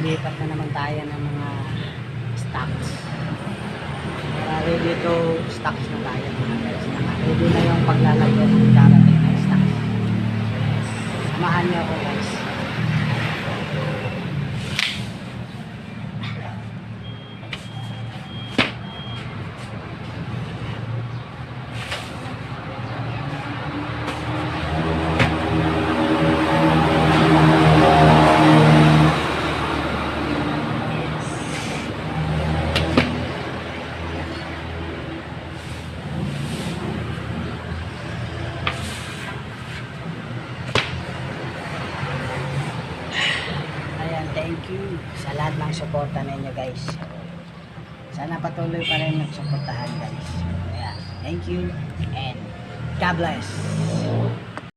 lilipat na naman tayo ng mga stocks. Ready to stocks na tayo mga guys. Ready na yung paglalagyan ng darating na stocks. Samahan niyo ako guys. Thank you sa lahat ng suporta ninyo guys. Sana patuloy pa rin nagsuportahan guys. Ayan. Thank you and God bless.